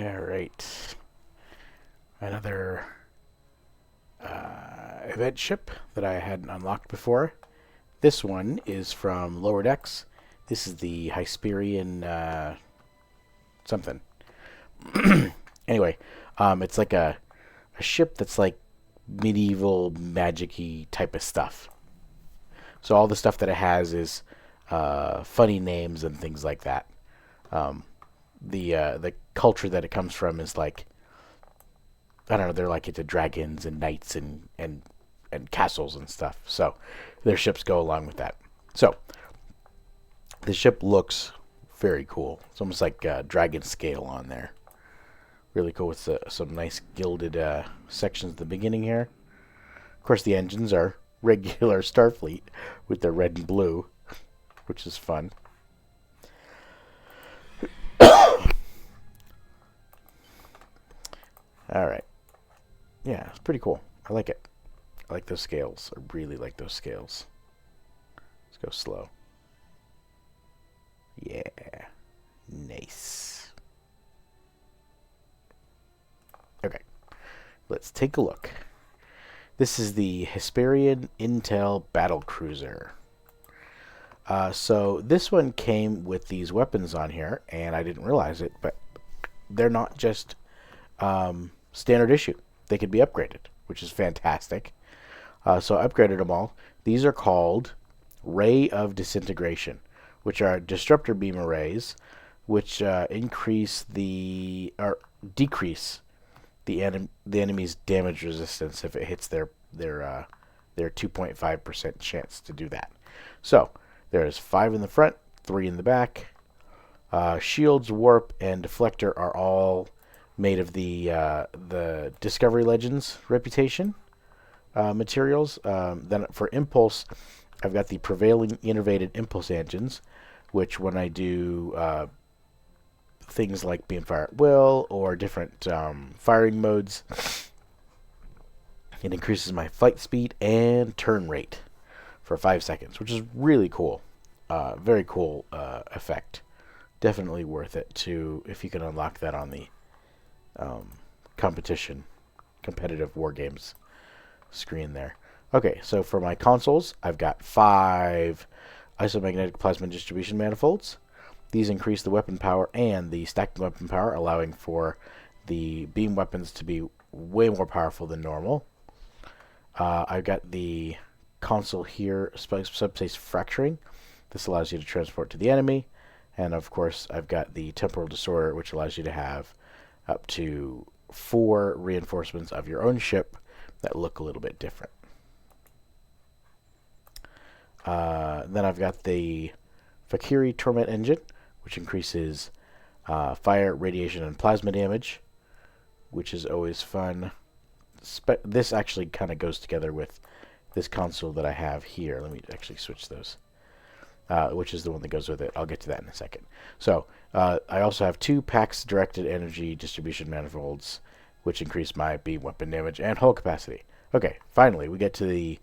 Alright. Another event ship that I hadn't unlocked before. This one is from Lower Decks. This is the Hysperian something. Anyway, it's like a ship that's like medieval magic-y type of stuff. So all the stuff that it has is funny names and things like that. Um, the culture that it comes from is like, I don't know, they're like into dragons and knights and castles and stuff. So their ships go along with that. So the ship looks very cool. It's almost like dragon scale on there. Really cool with some nice gilded sections at the beginning here. Of course, the engines are regular Starfleet with their red and blue, which is fun. All right. Yeah, it's pretty cool. I like it. I like those scales. I really like those scales. Let's go slow. Yeah. Nice. Okay. Let's take a look. This is the Hysperian Intel Battlecruiser. So this one came with these weapons on here, and I didn't realize it, but they're not just standard issue. They could be upgraded, which is fantastic. So I upgraded them all. These are called Ray of Disintegration, which are disruptor beam arrays, which increase or decrease the enemy's damage resistance if it hits their 2.5% chance to do that. So there's 5 in the front, 3 in the back. Shields, warp, and deflector are all made of the Discovery Legends reputation materials. Then for impulse, I've got the prevailing innervated impulse engines, which when I do things like beam fire at will or different firing modes, it increases my flight speed and turn rate for 5 seconds, which is really cool. Very cool effect. Definitely worth it to if you can unlock that on the competitive war games screen there. Okay, so for my consoles, I've got 5 isomagnetic plasma distribution manifolds. These increase the weapon power and the stacking weapon power, allowing for the beam weapons to be way more powerful than normal. I've got the console here, subspace fracturing. This allows you to transport to the enemy. And of course, I've got the temporal disorder, which allows you to have up to 4 reinforcements of your own ship that look a little bit different. Then I've got the Fakiri Torment Engine, which increases fire, radiation, and plasma damage, which is always fun. This actually kind of goes together with this console that I have here. Let me actually switch those, which is the one that goes with it. I'll get to that in a second. So I also have 2 PAX directed energy distribution manifolds, which increase my beam weapon damage and hull capacity. Okay, finally we get to the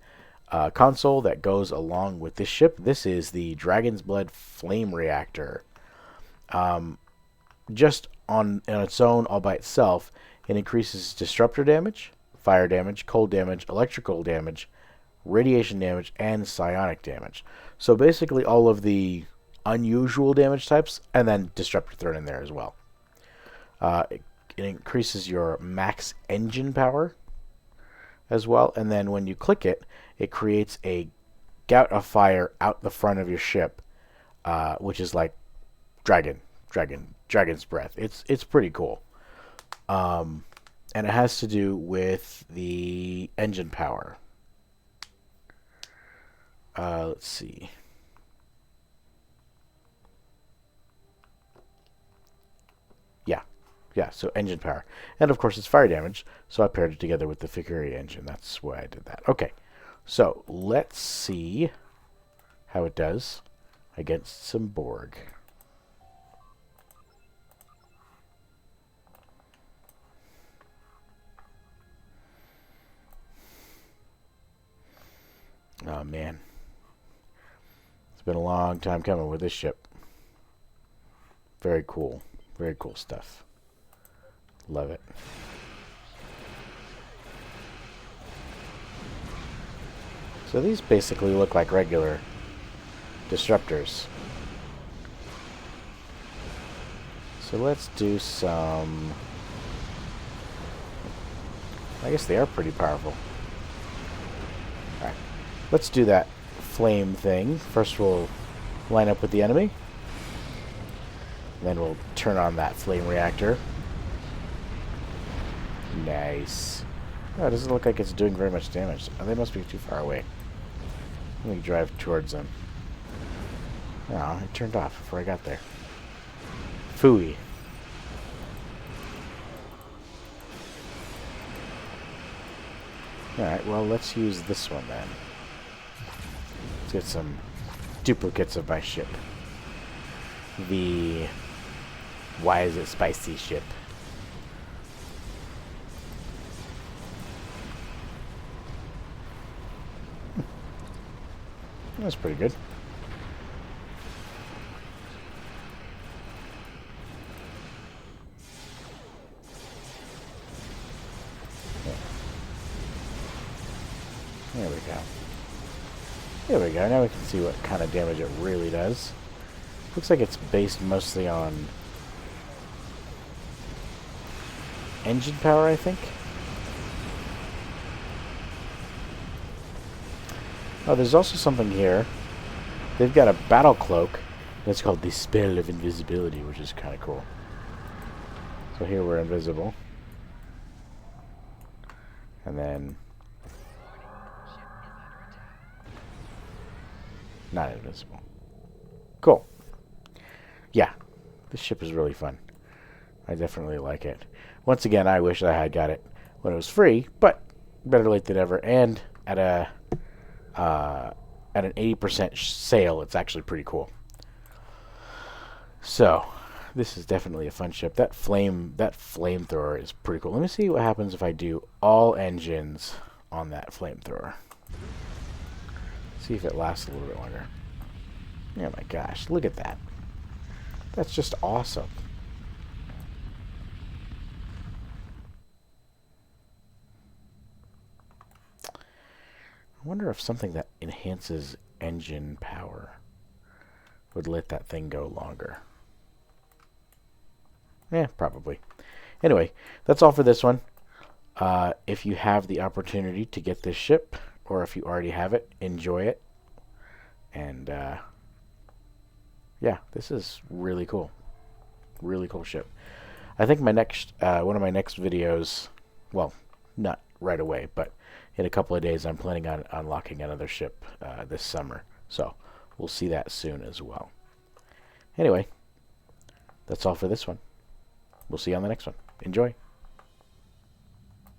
console that goes along with this ship. This is the Dragon's Blood Flame Reactor. Just on its own, all by itself, it increases disruptor damage, fire damage, cold damage, electrical damage, radiation damage, and psionic damage. So basically all of the unusual damage types, and then disruptor thrown in there as well. It increases your max engine power as well, and then when you click it, it creates a gout of fire out the front of your ship, which is like dragon's breath. It's pretty cool. And it has to do with the engine power. Let's see. Yeah, so engine power. And of course it's fire damage, so I paired it together with the Fakiri engine. That's why I did that. Okay, so let's see how it does against some Borg. Oh man, it's been a long time coming with this ship. Very cool stuff. Love it. So these basically look like regular disruptors. So let's do some... I guess they are pretty powerful. Alright, let's do that flame thing. First we'll line up with the enemy. Then we'll turn on that flame reactor. Nice. Oh, it doesn't look like it's doing very much damage. Oh, they must be too far away. Let me drive towards them. Oh, it turned off before I got there. Phooey. Alright, well, let's use this one then. Let's get some duplicates of my ship. The... Why is it spicy ship? That's pretty good. There we go. There we go. Now we can see what kind of damage it really does. Looks like it's based mostly on engine power, I think. Oh, there's also something here. They've got a battle cloak. That's called the Spell of Invisibility, which is kind of cool. So here we're invisible. And then... not invisible. Cool. Yeah, this ship is really fun. I definitely like it. Once again, I wish I had got it when it was free, but better late than ever. And at an 80% sale, it's actually pretty cool. So, this is definitely a fun ship. That flamethrower is pretty cool. Let me see what happens if I do all engines on that flamethrower. See if it lasts a little bit longer. Oh my gosh, look at that. That's just awesome. I wonder if something that enhances engine power would let that thing go longer. Yeah, probably. Anyway, that's all for this one. If you have the opportunity to get this ship, or if you already have it, enjoy it. And, yeah, this is really cool. Really cool ship. I think my next, one of my next videos, well, not right away, but in a couple of days, I'm planning on unlocking another ship this summer. So we'll see that soon as well. Anyway, that's all for this one. We'll see you on the next one. Enjoy.